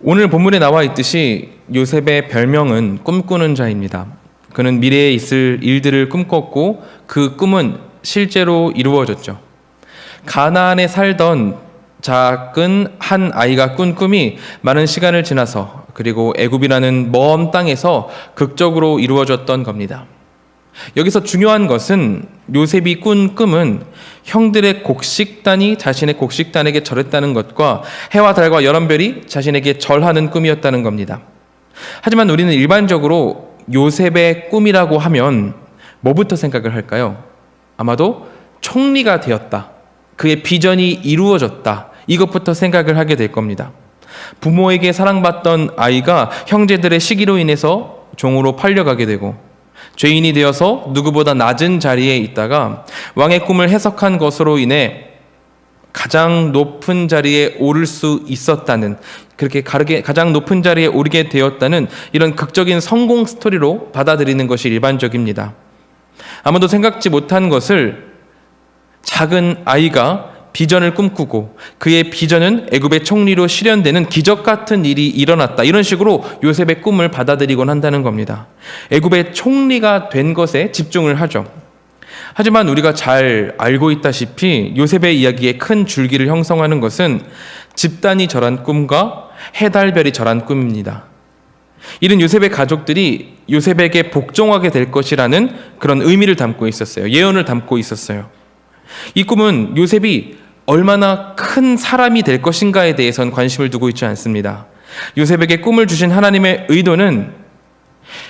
오늘 본문에 나와 있듯이 요셉의 별명은 꿈꾸는 자입니다. 그는 미래에 있을 일들을 꿈꿨고 그 꿈은 실제로 이루어졌죠. 가나안에 살던 작은 한 아이가 꾼 꿈이 많은 시간을 지나서 그리고 애굽이라는 먼 땅에서 극적으로 이루어졌던 겁니다. 여기서 중요한 것은 요셉이 꾼 꿈은 형들의 곡식단이 자신의 곡식단에게 절했다는 것과 해와 달과 열한별이 자신에게 절하는 꿈이었다는 겁니다. 하지만 우리는 일반적으로 요셉의 꿈이라고 하면 뭐부터 생각을 할까요? 아마도 총리가 되었다, 그의 비전이 이루어졌다, 이것부터 생각을 하게 될 겁니다. 부모에게 사랑받던 아이가 형제들의 시기로 인해서 종으로 팔려가게 되고 죄인이 되어서 누구보다 낮은 자리에 있다가 왕의 꿈을 해석한 것으로 인해 가장 높은 자리에 오를 수 있었다는, 그렇게 가장 높은 자리에 오르게 되었다는 이런 극적인 성공 스토리로 받아들이는 것이 일반적입니다. 아무도 생각지 못한 것을 작은 아이가 비전을 꿈꾸고 그의 비전은 애굽의 총리로 실현되는 기적 같은 일이 일어났다, 이런 식으로 요셉의 꿈을 받아들이곤 한다는 겁니다. 애굽의 총리가 된 것에 집중을 하죠. 하지만 우리가 잘 알고 있다시피 요셉의 이야기의 큰 줄기를 형성하는 것은 집단이 절한 꿈과 해달별이 절한 꿈입니다. 이는 요셉의 가족들이 요셉에게 복종하게 될 것이라는 그런 의미를 담고 있었어요. 예언을 담고 있었어요. 이 꿈은 요셉이 얼마나 큰 사람이 될 것인가에 대해서는 관심을 두고 있지 않습니다. 요셉에게 꿈을 주신 하나님의 의도는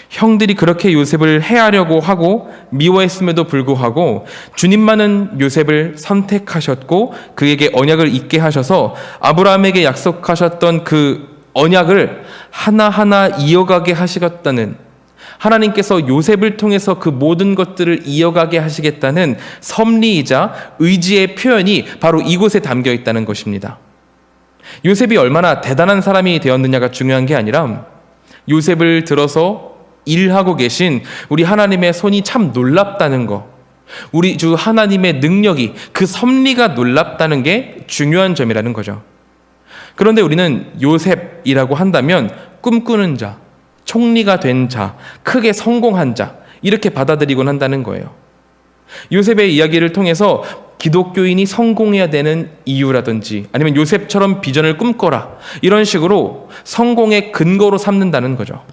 형들이 그렇게 요셉을 해하려고 하고 미워했음에도 불구하고 주님만은 요셉을 선택하셨고 그에게 언약을 잊게 하셔서 아브라함에게 약속하셨던 그 언약을 하나하나 이어가게 하시겠다는, 하나님께서 요셉을 통해서 그 모든 것들을 이어가게 하시겠다는 섭리이자 의지의 표현이 바로 이곳에 담겨 있다는 것입니다. 요셉이 얼마나 대단한 사람이 되었느냐가 중요한 게 아니라 요셉을 들어서 일하고 계신 우리 하나님의 손이 참 놀랍다는 거, 우리 주 하나님의 능력이, 그 섭리가 놀랍다는 게 중요한 점이라는 거죠. 그런데 우리는 요셉이라고 한다면 꿈꾸는 자, 총리가 된 자, 크게 성공한 자, 이렇게 받아들이곤 한다는 거예요. 요셉의 이야기를 통해서 기독교인이 성공해야 되는 이유라든지 아니면 요셉처럼 비전을 꿈꿔라, 이런 식으로 성공의 근거로 삼는다는 거죠.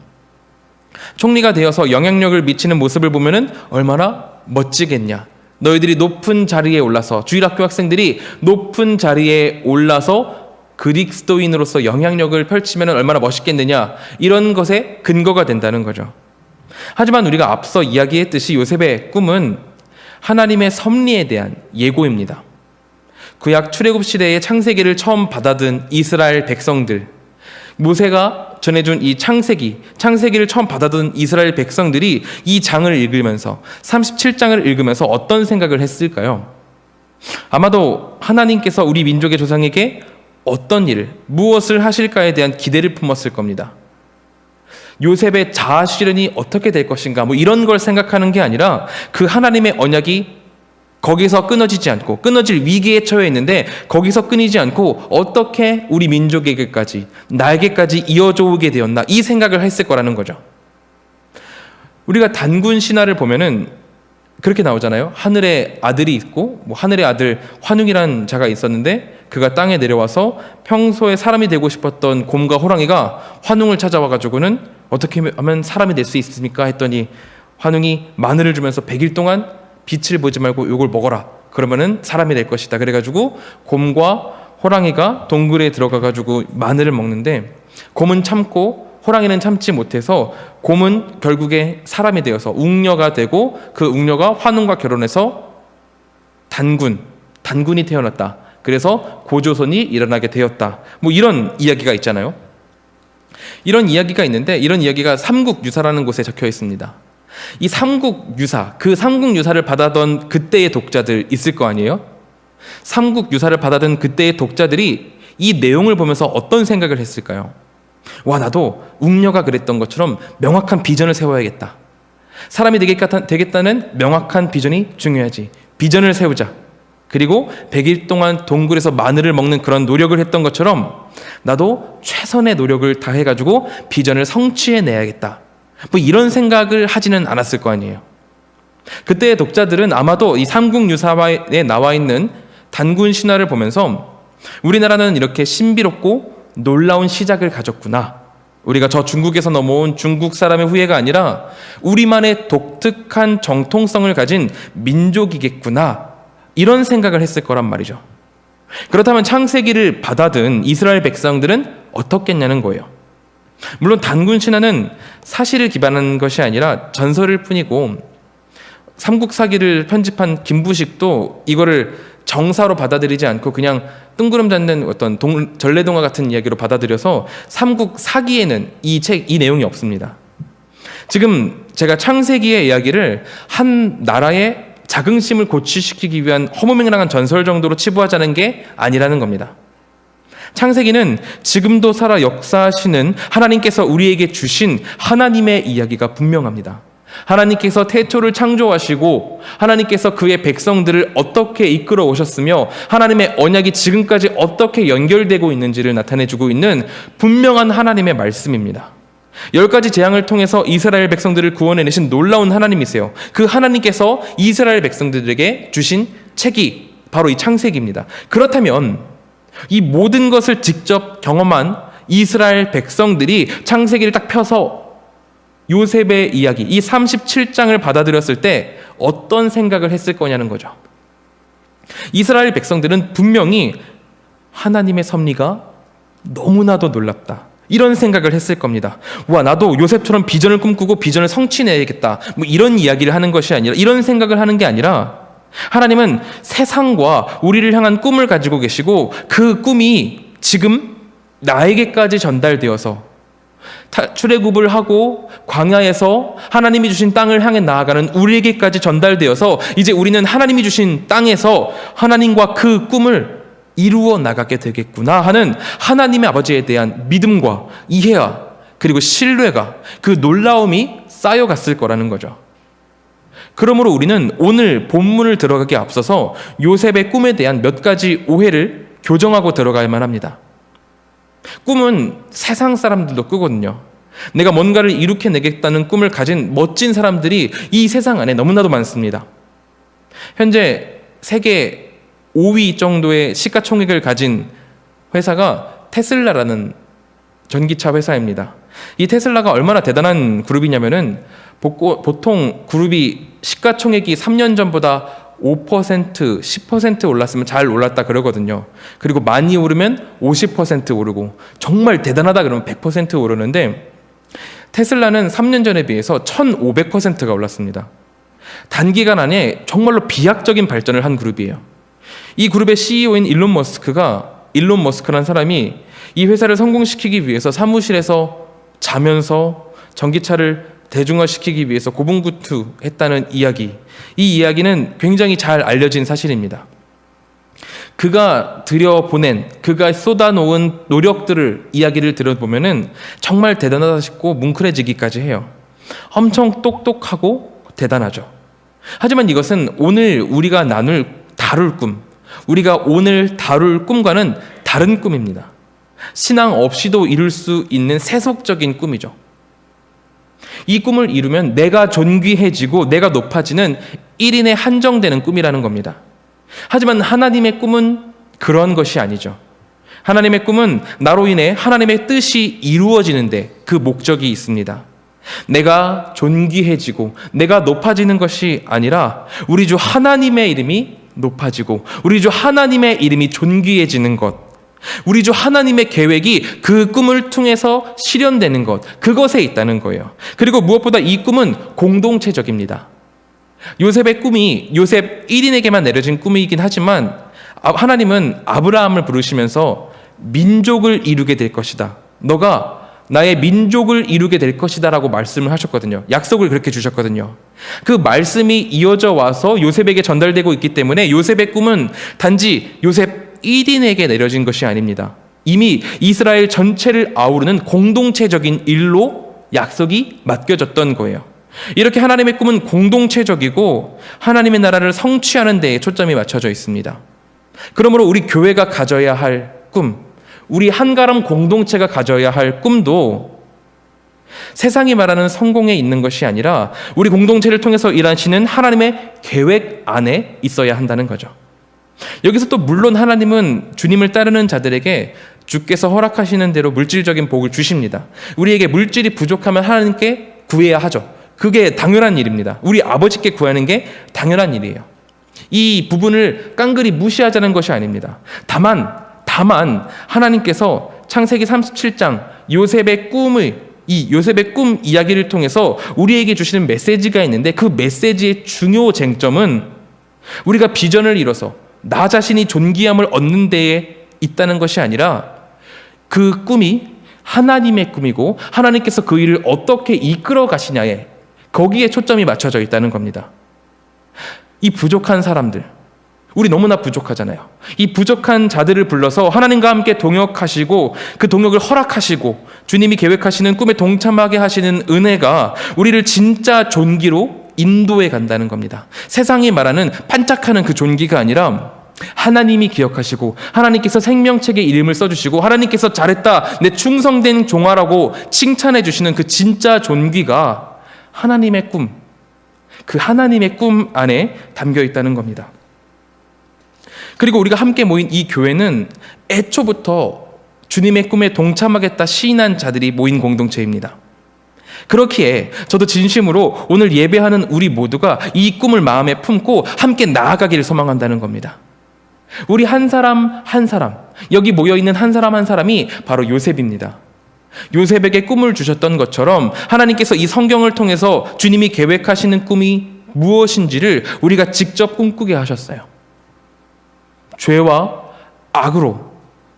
총리가 되어서 영향력을 미치는 모습을 보면은 얼마나 멋지겠냐, 너희들이 높은 자리에 올라서, 주일학교 학생들이 높은 자리에 올라서 그리스도인으로서 영향력을 펼치면 얼마나 멋있겠느냐, 이런 것에 근거가 된다는 거죠. 하지만 우리가 앞서 이야기했듯이 요셉의 꿈은 하나님의 섭리에 대한 예고입니다. 구약 출애굽 시대의 창세기를 처음 받아든 이스라엘 백성들, 모세가 전해준 이 창세기를 처음 받아든 이스라엘 백성들이 이 장을 읽으면서, 37장을 읽으면서 어떤 생각을 했을까요? 아마도 하나님께서 우리 민족의 조상에게 어떤 일을, 무엇을 하실까에 대한 기대를 품었을 겁니다. 요셉의 자아 실현이 어떻게 될 것인가, 이런 걸 생각하는 게 아니라 그 하나님의 언약이 거기서 끊어지지 않고, 끊어질 위기에 처해 있는데 거기서 끊이지 않고 어떻게 우리 민족에게까지, 나에게까지 이어져 오게 되었나, 이 생각을 했을 거라는 거죠. 우리가 단군 신화를 보면은 그렇게 나오잖아요. 하늘의 아들이 있고, 하늘의 아들 환웅이라는 자가 있었는데 그가 땅에 내려와서 평소에 사람이 되고 싶었던 곰과 호랑이가 환웅을 찾아와가지고는 어떻게 하면 사람이 될 수 있습니까? 했더니 환웅이 마늘을 주면서 100일 동안 빛을 보지 말고 이걸 먹어라, 그러면은 사람이 될 것이다. 그래가지고 곰과 호랑이가 동굴에 들어가가지고 마늘을 먹는데 곰은 참고 호랑이는 참지 못해서 곰은 결국에 사람이 되어서 웅녀가 되고 그 웅녀가 환웅과 결혼해서 단군이 태어났다. 그래서 고조선이 일어나게 되었다. 이런 이야기가 있잖아요. 이런 이야기가 있는데 이런 이야기가 삼국유사라는 곳에 적혀 있습니다. 이 삼국유사, 그 삼국유사를 받아던 그때의 독자들 있을 거 아니에요? 삼국유사를 받아든 그때의 독자들이 이 내용을 보면서 어떤 생각을 했을까요? 와, 나도 웅녀가 그랬던 것처럼 명확한 비전을 세워야겠다. 사람이 되겠다는 명확한 비전이 중요하지. 비전을 세우자. 그리고 100일 동안 동굴에서 마늘을 먹는 그런 노력을 했던 것처럼 나도 최선의 노력을 다해가지고 비전을 성취해내야겠다. 뭐 이런 생각을 하지는 않았을 거 아니에요. 그때의 독자들은 아마도 이 삼국유사에 나와 있는 단군 신화를 보면서 우리나라는 이렇게 신비롭고 놀라운 시작을 가졌구나. 우리가 저 중국에서 넘어온 중국 사람의 후예가 아니라 우리만의 독특한 정통성을 가진 민족이겠구나. 이런 생각을 했을 거란 말이죠. 그렇다면 창세기를 받아든 이스라엘 백성들은 어떻겠냐는 거예요. 물론 단군 신화는 사실을 기반한 것이 아니라 전설일 뿐이고 삼국사기를 편집한 김부식도 이거를 정사로 받아들이지 않고 그냥 뜬구름 잡는 어떤 전래동화 같은 이야기로 받아들여서 삼국사기에는 이 내용이 없습니다. 지금 제가 창세기의 이야기를 한 나라의 자긍심을 고취시키기 위한 허무맹랑한 전설 정도로 치부하자는 게 아니라는 겁니다. 창세기는 지금도 살아 역사하시는 하나님께서 우리에게 주신 하나님의 이야기가 분명합니다. 하나님께서 태초를 창조하시고 하나님께서 그의 백성들을 어떻게 이끌어 오셨으며 하나님의 언약이 지금까지 어떻게 연결되고 있는지를 나타내주고 있는 분명한 하나님의 말씀입니다. 10가지 재앙을 통해서 이스라엘 백성들을 구원해내신 놀라운 하나님이세요. 그 하나님께서 이스라엘 백성들에게 주신 책이 바로 이 창세기입니다. 그렇다면 이 모든 것을 직접 경험한 이스라엘 백성들이 창세기를 딱 펴서 요셉의 이야기, 이 37장을 받아들였을 때 어떤 생각을 했을 거냐는 거죠. 이스라엘 백성들은 분명히 하나님의 섭리가 너무나도 놀랍다. 이런 생각을 했을 겁니다. 와, 나도 요셉처럼 비전을 꿈꾸고 비전을 성취해야겠다. 뭐 이런 이야기를 하는 것이 아니라, 이런 생각을 하는 게 아니라 하나님은 세상과 우리를 향한 꿈을 가지고 계시고 그 꿈이 지금 나에게까지 전달되어서 출애굽을 하고 광야에서 하나님이 주신 땅을 향해 나아가는 우리에게까지 전달되어서 이제 우리는 하나님이 주신 땅에서 하나님과 그 꿈을 이루어 나가게 되겠구나 하는 하나님의 아버지에 대한 믿음과 이해와 그리고 신뢰가, 그 놀라움이 쌓여갔을 거라는 거죠. 그러므로 우리는 오늘 본문을 들어가기에 앞서서 요셉의 꿈에 대한 몇 가지 오해를 교정하고 들어가야만 합니다. 꿈은 세상 사람들도 꾸거든요. 내가 뭔가를 이룩해내겠다는 꿈을 가진 멋진 사람들이 이 세상 안에 너무나도 많습니다. 현재 세계 5위 정도의 시가총액을 가진 회사가 테슬라라는 전기차 회사입니다. 이 테슬라가 얼마나 대단한 그룹이냐면은 보통 그룹이 시가총액이 3년 전보다 5%, 10% 올랐으면 잘 올랐다 그러거든요. 그리고 많이 오르면 50% 오르고 정말 대단하다 그러면 100% 오르는데 테슬라는 3년 전에 비해서 1500%가 올랐습니다. 단기간 안에 정말로 비약적인 발전을 한 그룹이에요. 이 그룹의 CEO인 일론 머스크라는 사람이 이 회사를 성공시키기 위해서 사무실에서 자면서 전기차를 대중화시키기 위해서 고군분투했다는 이야기. 이 이야기는 굉장히 잘 알려진 사실입니다. 그가 그가 쏟아놓은 이야기를 들어보면은 정말 대단하다 싶고 뭉클해지기까지 해요. 엄청 똑똑하고 대단하죠. 하지만 이것은 오늘 우리가 다룰 꿈, 우리가 오늘 다룰 꿈과는 다른 꿈입니다. 신앙 없이도 이룰 수 있는 세속적인 꿈이죠. 이 꿈을 이루면 내가 존귀해지고 내가 높아지는 1인에 한정되는 꿈이라는 겁니다. 하지만 하나님의 꿈은 그런 것이 아니죠. 하나님의 꿈은 나로 인해 하나님의 뜻이 이루어지는데 그 목적이 있습니다. 내가 존귀해지고 내가 높아지는 것이 아니라 우리 주 하나님의 이름이 높아지고 우리 주 하나님의 이름이 존귀해지는 것, 우리 주 하나님의 계획이 그 꿈을 통해서 실현되는 것, 그것에 있다는 거예요. 그리고 무엇보다 이 꿈은 공동체적입니다. 요셉의 꿈이 요셉 1인에게만 내려진 꿈이긴 하지만 하나님은 아브라함을 부르시면서 민족을 이루게 될 것이다. 너가 나의 민족을 이루게 될 것이다 라고 말씀을 하셨거든요. 약속을 그렇게 주셨거든요. 그 말씀이 이어져 와서 요셉에게 전달되고 있기 때문에 요셉의 꿈은 단지 요셉 1인에게 내려진 것이 아닙니다. 이미 이스라엘 전체를 아우르는 공동체적인 일로 약속이 맡겨졌던 거예요. 이렇게 하나님의 꿈은 공동체적이고 하나님의 나라를 성취하는 데에 초점이 맞춰져 있습니다. 그러므로 우리 교회가 가져야 할 꿈, 우리 한가람 공동체가 가져야 할 꿈도 세상이 말하는 성공에 있는 것이 아니라 우리 공동체를 통해서 일하시는 하나님의 계획 안에 있어야 한다는 거죠. 여기서 또 물론 하나님은 주님을 따르는 자들에게 주께서 허락하시는 대로 물질적인 복을 주십니다. 우리에게 물질이 부족하면 하나님께 구해야 하죠. 그게 당연한 일입니다. 우리 아버지께 구하는 게 당연한 일이에요. 이 부분을 깡그리 무시하자는 것이 아닙니다. 다만 하나님께서 창세기 37장 요셉의 꿈 이야기를 통해서 우리에게 주시는 메시지가 있는데 그 메시지의 중요 쟁점은 우리가 비전을 이뤄서 나 자신이 존귀함을 얻는 데에 있다는 것이 아니라 그 꿈이 하나님의 꿈이고 하나님께서 그 일을 어떻게 이끌어 가시냐에 거기에 초점이 맞춰져 있다는 겁니다. 이 부족한 사람들, 우리 너무나 부족하잖아요. 이 부족한 자들을 불러서 하나님과 함께 동역하시고 그 동역을 허락하시고 주님이 계획하시는 꿈에 동참하게 하시는 은혜가 우리를 진짜 존귀로 인도해 간다는 겁니다. 세상이 말하는 반짝하는 그 존귀가 아니라 하나님이 기억하시고 하나님께서 생명책에 이름을 써주시고 하나님께서 잘했다, 내 충성된 종아라고 칭찬해 주시는 그 진짜 존귀가 하나님의 꿈, 그 하나님의 꿈 안에 담겨 있다는 겁니다. 그리고 우리가 함께 모인 이 교회는 애초부터 주님의 꿈에 동참하겠다 시인한 자들이 모인 공동체입니다. 그렇기에 저도 진심으로 오늘 예배하는 우리 모두가 이 꿈을 마음에 품고 함께 나아가기를 소망한다는 겁니다. 우리 한 사람 한 사람, 여기 모여있는 한 사람 한 사람이 바로 요셉입니다. 요셉에게 꿈을 주셨던 것처럼 하나님께서 이 성경을 통해서 주님이 계획하시는 꿈이 무엇인지를 우리가 직접 꿈꾸게 하셨어요. 죄와 악으로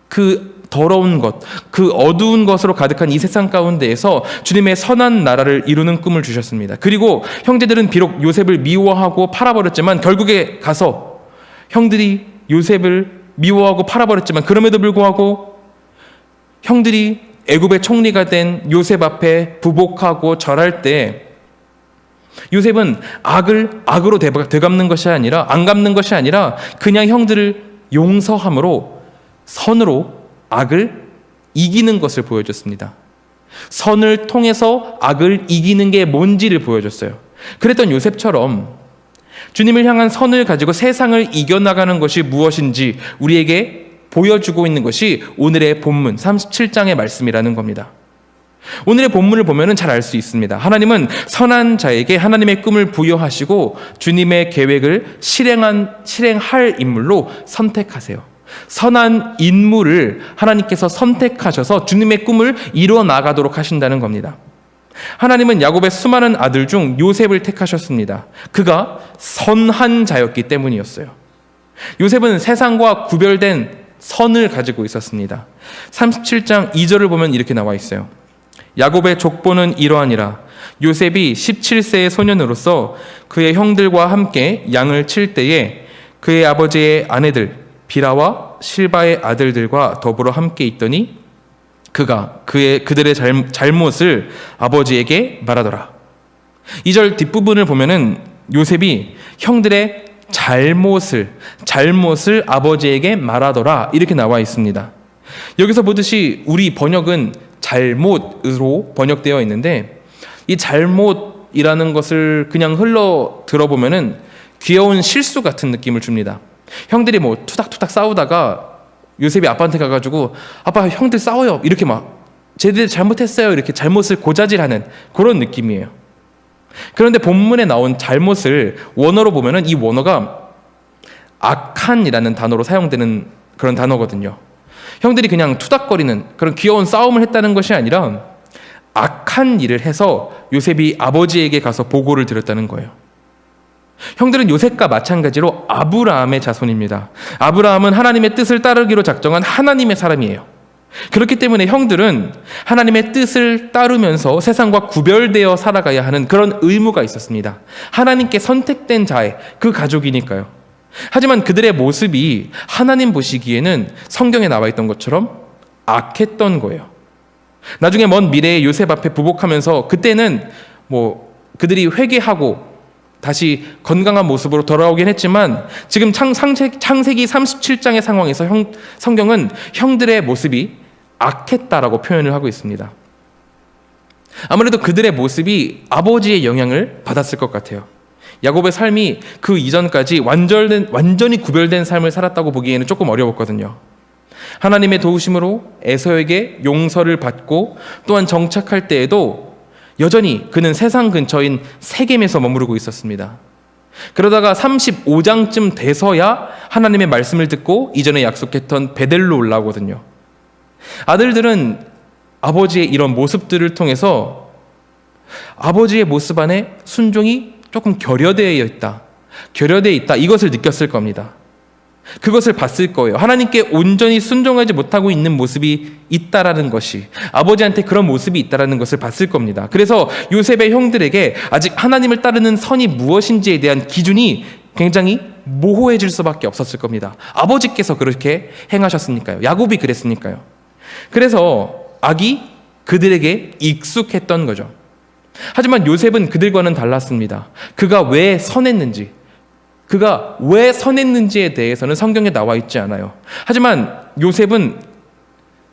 그 더러운 것, 그 어두운 것으로 가득한 이 세상 가운데에서 주님의 선한 나라를 이루는 꿈을 주셨습니다. 그리고 형제들은 비록 요셉을 미워하고 팔아버렸지만 결국에 가서 형들이 요셉을 미워하고 팔아버렸지만 그럼에도 불구하고 형들이 애굽의 총리가 된 요셉 앞에 부복하고 절할 때 요셉은 악을 악으로 되갚는 것이 아니라 안 갚는 것이 아니라 그냥 형들을 용서함으로 선으로 악을 이기는 것을 보여줬습니다. 선을 통해서 악을 이기는 게 뭔지를 보여줬어요. 그랬던 요셉처럼 주님을 향한 선을 가지고 세상을 이겨나가는 것이 무엇인지 우리에게 보여주고 있는 것이 오늘의 본문 37장의 말씀이라는 겁니다. 오늘의 본문을 보면 잘 알 수 있습니다. 하나님은 선한 자에게 하나님의 꿈을 부여하시고 주님의 계획을 실행할 인물로 선택하세요. 선한 인물을 하나님께서 선택하셔서 주님의 꿈을 이루어 나가도록 하신다는 겁니다. 하나님은 야곱의 수많은 아들 중 요셉을 택하셨습니다. 그가 선한 자였기 때문이었어요. 요셉은 세상과 구별된 선을 가지고 있었습니다. 37장 2절을 보면 이렇게 나와 있어요. 야곱의 족보는 이러하니라. 요셉이 17세의 소년으로서 그의 형들과 함께 양을 칠 때에 그의 아버지의 아내들 비라와 실바의 아들들과 더불어 함께 있더니 그가 그들의 잘못을 아버지에게 말하더라. 2절 뒷부분을 보면은 요셉이 형들의 잘못을 아버지에게 말하더라 이렇게 나와 있습니다. 여기서 보듯이 우리 번역은 잘못으로 번역되어 있는데 이 잘못이라는 것을 그냥 흘러 들어보면은 귀여운 실수 같은 느낌을 줍니다. 형들이 뭐 투닥투닥 싸우다가 요셉이 아빠한테 가가지고 아빠 형들 싸워요 이렇게 막 쟤들 잘못했어요 이렇게 잘못을 고자질하는 그런 느낌이에요. 그런데 본문에 나온 잘못을 원어로 보면은 이 원어가 악한이라는 단어로 사용되는 그런 단어거든요. 형들이 그냥 투닥거리는 그런 귀여운 싸움을 했다는 것이 아니라 악한 일을 해서 요셉이 아버지에게 가서 보고를 드렸다는 거예요. 형들은 요셉과 마찬가지로 아브라함의 자손입니다. 아브라함은 하나님의 뜻을 따르기로 작정한 하나님의 사람이에요. 그렇기 때문에 형들은 하나님의 뜻을 따르면서 세상과 구별되어 살아가야 하는 그런 의무가 있었습니다. 하나님께 선택된 자의 그 가족이니까요. 하지만 그들의 모습이 하나님 보시기에는 성경에 나와 있던 것처럼 악했던 거예요. 나중에 먼 미래에 요셉 앞에 부복하면서 그때는 뭐 그들이 회개하고 다시 건강한 모습으로 돌아오긴 했지만 지금 창세기 37장의 상황에서 성경은 형들의 모습이 악했다라고 표현을 하고 있습니다. 아무래도 그들의 모습이 아버지의 영향을 받았을 것 같아요. 야곱의 삶이 그 이전까지 완전히 구별된 삶을 살았다고 보기에는 조금 어려웠거든요. 하나님의 도우심으로 에서에게 용서를 받고 또한 정착할 때에도 여전히 그는 세상 근처인 세겜에서 머무르고 있었습니다. 그러다가 35장쯤 돼서야 하나님의 말씀을 듣고 이전에 약속했던 베델로 올라오거든요. 아들들은 아버지의 이런 모습들을 통해서 아버지의 모습 안에 순종이 조금 결여되어 있다 이것을 느꼈을 겁니다. 그것을 봤을 거예요. 하나님께 온전히 순종하지 못하고 있는 모습이 있다라는 것이, 아버지한테 그런 모습이 있다라는 것을 봤을 겁니다. 그래서 요셉의 형들에게 아직 하나님을 따르는 선이 무엇인지에 대한 기준이 굉장히 모호해질 수밖에 없었을 겁니다. 아버지께서 그렇게 행하셨으니까요. 야곱이 그랬으니까요. 그래서 악이 그들에게 익숙했던 거죠. 하지만 요셉은 그들과는 달랐습니다. 그가 왜 선했는지에 대해서는 성경에 나와 있지 않아요. 하지만 요셉은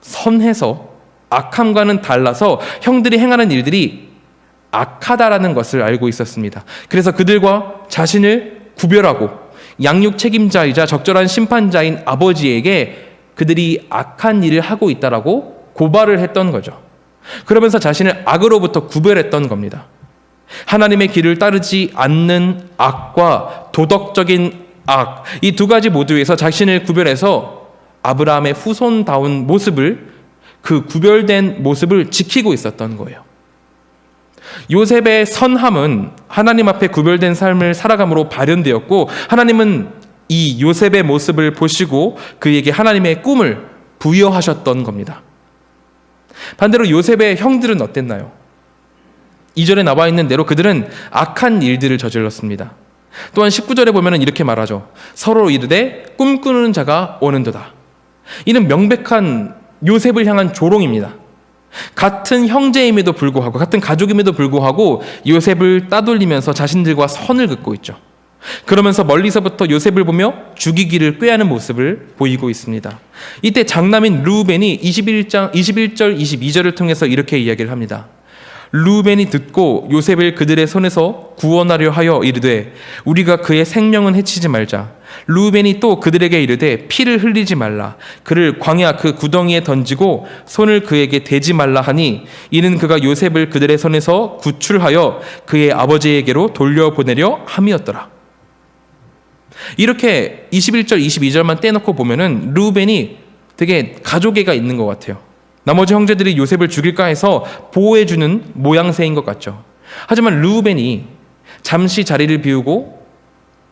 선해서 악함과는 달라서 형들이 행하는 일들이 악하다라는 것을 알고 있었습니다. 그래서 그들과 자신을 구별하고 양육 책임자이자 적절한 심판자인 아버지에게 그들이 악한 일을 하고 있다라고 고발을 했던 거죠. 그러면서 자신을 악으로부터 구별했던 겁니다. 하나님의 길을 따르지 않는 악과 도덕적인 악, 이 두 가지 모두에서 자신을 구별해서 아브라함의 후손다운 모습을, 그 구별된 모습을 지키고 있었던 거예요. 요셉의 선함은 하나님 앞에 구별된 삶을 살아감으로 발현되었고, 하나님은 이 요셉의 모습을 보시고 그에게 하나님의 꿈을 부여하셨던 겁니다. 반대로 요셉의 형들은 어땠나요? 2절에 나와 있는 대로 그들은 악한 일들을 저질렀습니다. 또한 19절에 보면 이렇게 말하죠. 서로 이르되 꿈꾸는 자가 오는도다. 이는 명백한 요셉을 향한 조롱입니다. 같은 형제임에도 불구하고, 같은 가족임에도 불구하고 요셉을 따돌리면서 자신들과 선을 긋고 있죠. 그러면서 멀리서부터 요셉을 보며 죽이기를 꾀하는 모습을 보이고 있습니다. 이때 장남인 르우벤이 21절, 22절을 통해서 이렇게 이야기를 합니다. 르우벤이 듣고 요셉을 그들의 손에서 구원하려 하여 이르되 우리가 그의 생명은 해치지 말자. 르우벤이 또 그들에게 이르되 피를 흘리지 말라. 그를 광야 그 구덩이에 던지고 손을 그에게 대지 말라 하니 이는 그가 요셉을 그들의 손에서 구출하여 그의 아버지에게로 돌려보내려 함이었더라. 이렇게 21절, 22절만 떼놓고 보면은 르우벤이 되게 가족애가 있는 것 같아요. 나머지 형제들이 요셉을 죽일까 해서 보호해주는 모양새인 것 같죠. 하지만 르우벤이 잠시 자리를 비우고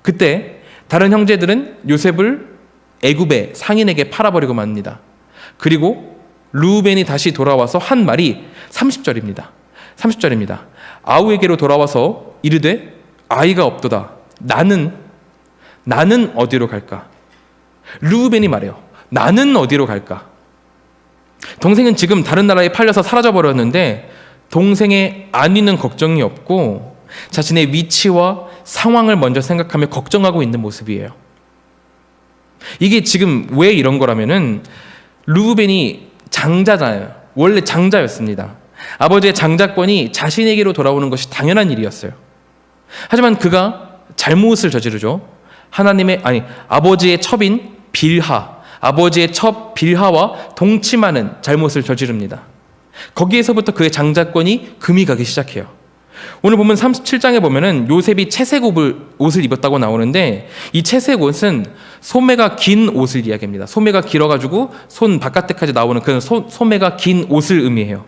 그때 다른 형제들은 요셉을 애굽의 상인에게 팔아버리고 맙니다. 그리고 르우벤이 다시 돌아와서 한 말이 30절입니다. 아우에게로 돌아와서 이르되 아이가 없도다. 나는 어디로 갈까? 르우벤이 말해요. 나는 어디로 갈까? 동생은 지금 다른 나라에 팔려서 사라져버렸는데 동생의 안위는 걱정이 없고 자신의 위치와 상황을 먼저 생각하며 걱정하고 있는 모습이에요. 이게 지금 왜 이런 거라면은 르우벤이 장자잖아요. 원래 장자였습니다. 아버지의 장자권이 자신에게로 돌아오는 것이 당연한 일이었어요. 하지만 그가 잘못을 저지르죠. 아버지의 첩인 아버지의 첩 빌하와 동침하는 잘못을 저지릅니다. 거기에서부터 그의 장자권이 금이 가기 시작해요. 오늘 보면 37장에 보면은 요셉이 채색 옷을 입었다고 나오는데 이 채색 옷은 소매가 긴 옷을 이야기합니다. 소매가 길어가지고 손 바깥에까지 나오는 그런 소매가 긴 옷을 의미해요.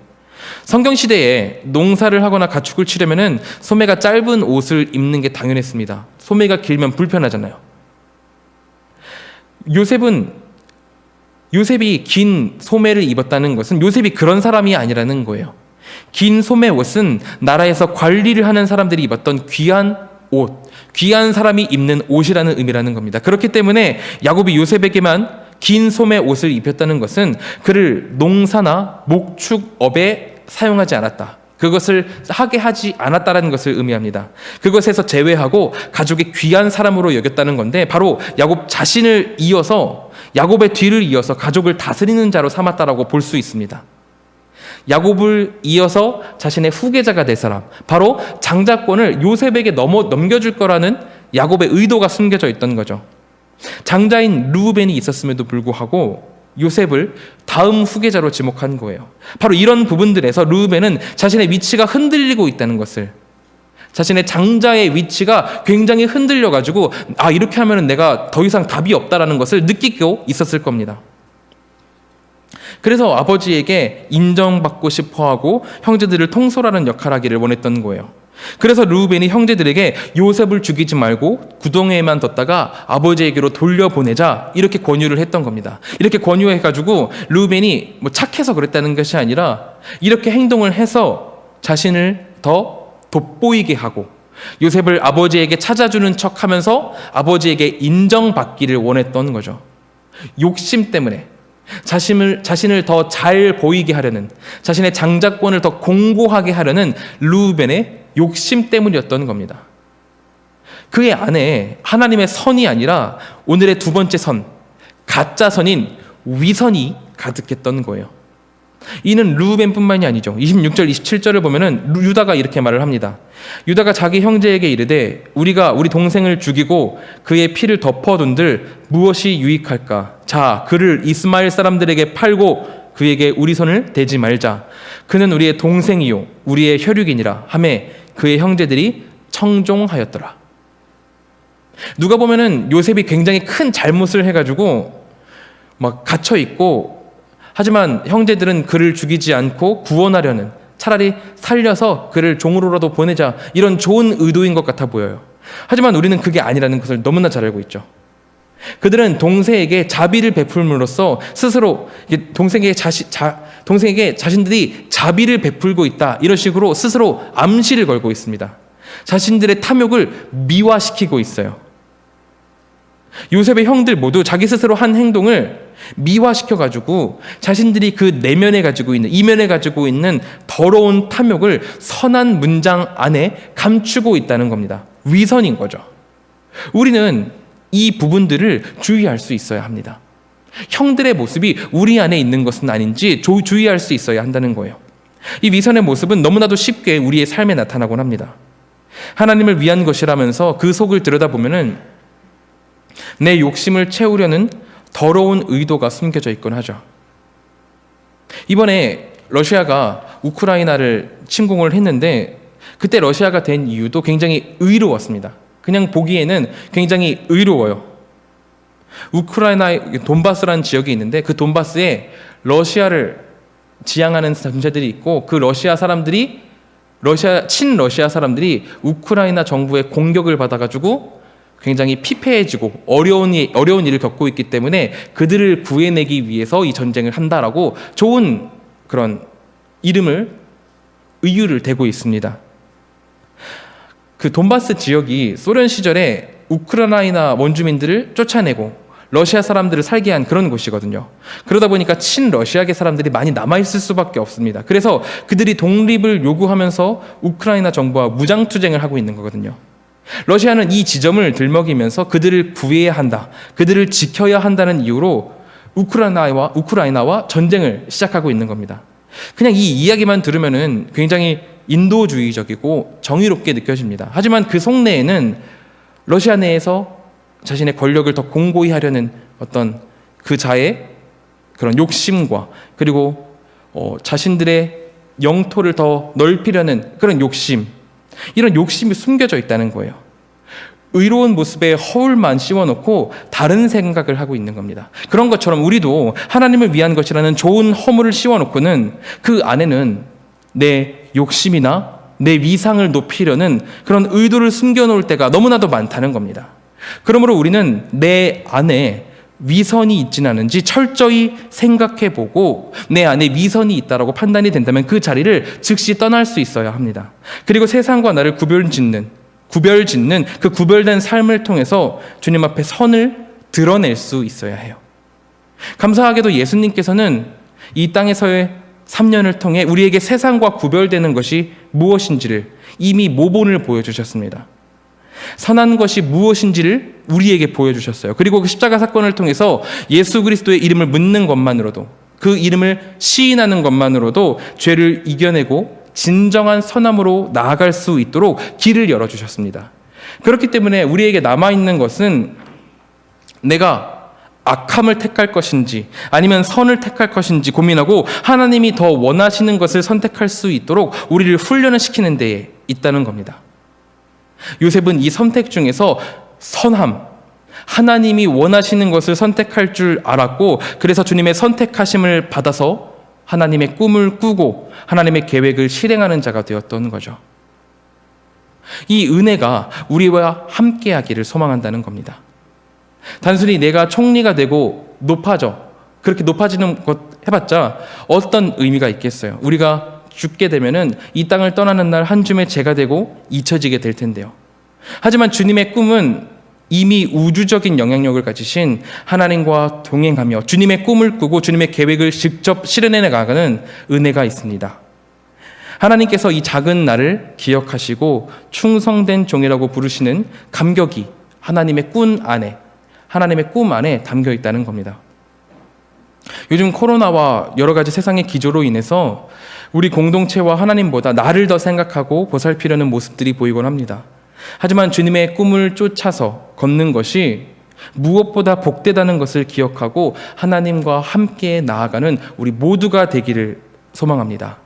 성경시대에 농사를 하거나 가축을 치려면은 소매가 짧은 옷을 입는 게 당연했습니다. 소매가 길면 불편하잖아요. 요셉이 긴 소매를 입었다는 것은 요셉이 그런 사람이 아니라는 거예요. 긴 소매 옷은 나라에서 관리를 하는 사람들이 입었던 귀한 옷, 귀한 사람이 입는 옷이라는 의미라는 겁니다. 그렇기 때문에 야곱이 요셉에게만 긴 소매 옷을 입혔다는 것은 그를 농사나 목축업에 사용하지 않았다. 그것을 하게 하지 않았다는 것을 의미합니다. 그것에서 제외하고 가족의 귀한 사람으로 여겼다는 건데 바로 야곱 자신을 이어서 야곱의 뒤를 이어서 가족을 다스리는 자로 삼았다라고 볼 수 있습니다. 야곱을 이어서 자신의 후계자가 될 사람, 바로 장자권을 요셉에게 넘겨줄 거라는 야곱의 의도가 숨겨져 있던 거죠. 장자인 르우벤이 있었음에도 불구하고 요셉을 다음 후계자로 지목한 거예요. 바로 이런 부분들에서 르우벤은 자신의 위치가 흔들리고 있다는 것을, 자신의 장자의 위치가 굉장히 흔들려가지고 이렇게 하면 내가 더 이상 답이 없다라는 것을 느끼고 있었을 겁니다. 그래서 아버지에게 인정받고 싶어하고 형제들을 통솔하는 역할을 하기를 원했던 거예요. 그래서 르우벤이 형제들에게 요셉을 죽이지 말고 구덩이에만 뒀다가 아버지에게로 돌려보내자 이렇게 권유를 했던 겁니다. 이렇게 권유해가지고 르우벤이 착해서 그랬다는 것이 아니라 이렇게 행동을 해서 자신을 더 돋보이게 하고 요셉을 아버지에게 찾아주는 척하면서 아버지에게 인정받기를 원했던 거죠. 욕심 때문에 자신을 더 잘 보이게 하려는, 자신의 장자권을 더 공고하게 하려는 르우벤의 욕심 때문이었던 겁니다. 그의 안에 하나님의 선이 아니라 오늘의 두 번째 선, 가짜 선인 위선이 가득했던 거예요. 이는 르우벤뿐만이 아니죠. 26절, 27절을 보면은 유다가 이렇게 말을 합니다. 유다가 자기 형제에게 이르되 우리가 우리 동생을 죽이고 그의 피를 덮어둔들 무엇이 유익할까? 자, 그를 이스마엘 사람들에게 팔고 그에게 우리 손을 대지 말자. 그는 우리의 동생이요 우리의 혈육이니라 하매 그의 형제들이 청종하였더라. 누가 보면은 요셉이 굉장히 큰 잘못을 해가지고 막 갇혀 있고, 하지만 형제들은 그를 죽이지 않고 구원하려는, 차라리 살려서 그를 종으로라도 보내자, 이런 좋은 의도인 것 같아 보여요. 하지만 우리는 그게 아니라는 것을 너무나 잘 알고 있죠. 그들은 동생에게 자비를 베풀므로써 스스로 동생에게 자신들이 자비를 베풀고 있다, 이런 식으로 스스로 암시를 걸고 있습니다. 자신들의 탐욕을 미화시키고 있어요. 요셉의 형들 모두 자기 스스로 한 행동을 미화시켜가지고 자신들이 그 내면에 가지고 있는, 이면에 가지고 있는 더러운 탐욕을 선한 문장 안에 감추고 있다는 겁니다. 위선인 거죠. 우리는 이 부분들을 주의할 수 있어야 합니다. 형들의 모습이 우리 안에 있는 것은 아닌지 주의할 수 있어야 한다는 거예요. 이 위선의 모습은 너무나도 쉽게 우리의 삶에 나타나곤 합니다. 하나님을 위한 것이라면서 그 속을 들여다보면은 내 욕심을 채우려는 더러운 의도가 숨겨져 있곤 하죠. 이번에 러시아가 우크라이나를 침공을 했는데 그때 러시아가 된 이유도 굉장히 의로웠습니다. 그냥 보기에는 굉장히 의로워요. 우크라이나의 돈바스라는 지역이 있는데 그 돈바스에 러시아를 지향하는 전체들이 있고, 그 러시아 사람들이 친러시아 사람들이 우크라이나 정부의 공격을 받아가지고 굉장히 피폐해지고 어려운 일을 겪고 있기 때문에 그들을 구해내기 위해서 이 전쟁을 한다라고 좋은 그런 의유를 대고 있습니다. 그 돈바스 지역이 소련 시절에 우크라이나 원주민들을 쫓아내고 러시아 사람들을 살게 한 그런 곳이거든요. 그러다 보니까 친러시아계 사람들이 많이 남아있을 수밖에 없습니다. 그래서 그들이 독립을 요구하면서 우크라이나 정부와 무장투쟁을 하고 있는 거거든요. 러시아는 이 지점을 들먹이면서 그들을 구해야 한다, 그들을 지켜야 한다는 이유로 우크라이나와 전쟁을 시작하고 있는 겁니다. 그냥 이 이야기만 들으면은 굉장히 인도주의적이고 정의롭게 느껴집니다. 하지만 그 속내에는 러시아 내에서 자신의 권력을 더 공고히 하려는 어떤 그 자의 그런 욕심과, 그리고 자신들의 영토를 더 넓히려는 그런 욕심, 이런 욕심이 숨겨져 있다는 거예요. 의로운 모습에 허울만 씌워놓고 다른 생각을 하고 있는 겁니다. 그런 것처럼 우리도 하나님을 위한 것이라는 좋은 허물을 씌워놓고는 그 안에는 내 욕심이나 내 위상을 높이려는 그런 의도를 숨겨놓을 때가 너무나도 많다는 겁니다. 그러므로 우리는 내 안에 위선이 있지는 않은지 철저히 생각해보고 내 안에 위선이 있다라고 판단이 된다면 그 자리를 즉시 떠날 수 있어야 합니다. 그리고 세상과 나를 구별짓는 그 구별된 삶을 통해서 주님 앞에 선을 드러낼 수 있어야 해요. 감사하게도 예수님께서는 이 땅에서의 3년을 통해 우리에게 세상과 구별되는 것이 무엇인지를 이미 모본을 보여주셨습니다. 선한 것이 무엇인지를 우리에게 보여주셨어요. 그리고 그 십자가 사건을 통해서 예수 그리스도의 이름을 묻는 것만으로도, 그 이름을 시인하는 것만으로도 죄를 이겨내고 진정한 선함으로 나아갈 수 있도록 길을 열어주셨습니다. 그렇기 때문에 우리에게 남아있는 것은 내가 악함을 택할 것인지 아니면 선을 택할 것인지 고민하고 하나님이 더 원하시는 것을 선택할 수 있도록 우리를 훈련을 시키는 데에 있다는 겁니다. 요셉은 이 선택 중에서 선함, 하나님이 원하시는 것을 선택할 줄 알았고, 그래서 주님의 선택하심을 받아서 하나님의 꿈을 꾸고 하나님의 계획을 실행하는 자가 되었던 거죠. 이 은혜가 우리와 함께하기를 소망한다는 겁니다. 단순히 내가 총리가 되고 그렇게 높아지는 것 해봤자 어떤 의미가 있겠어요. 우리가 죽게 되면은 이 땅을 떠나는 날 한 줌의 재가 되고 잊혀지게 될 텐데요. 하지만 주님의 꿈은 이미 우주적인 영향력을 가지신 하나님과 동행하며 주님의 꿈을 꾸고 주님의 계획을 직접 실현해 나가는 은혜가 있습니다. 하나님께서 이 작은 나를 기억하시고 충성된 종이라고 부르시는 감격이 하나님의 꿈 안에 담겨 있다는 겁니다. 요즘 코로나와 여러 가지 세상의 기조로 인해서 우리 공동체와 하나님보다 나를 더 생각하고 보살피려는 모습들이 보이곤 합니다. 하지만 주님의 꿈을 쫓아서 걷는 것이 무엇보다 복되다는 것을 기억하고 하나님과 함께 나아가는 우리 모두가 되기를 소망합니다.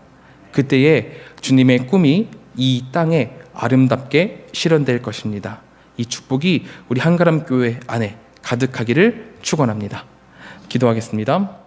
그때에 주님의 꿈이 이 땅에 아름답게 실현될 것입니다. 이 축복이 우리 한가람 교회 안에 가득하기를 축원합니다. 기도하겠습니다.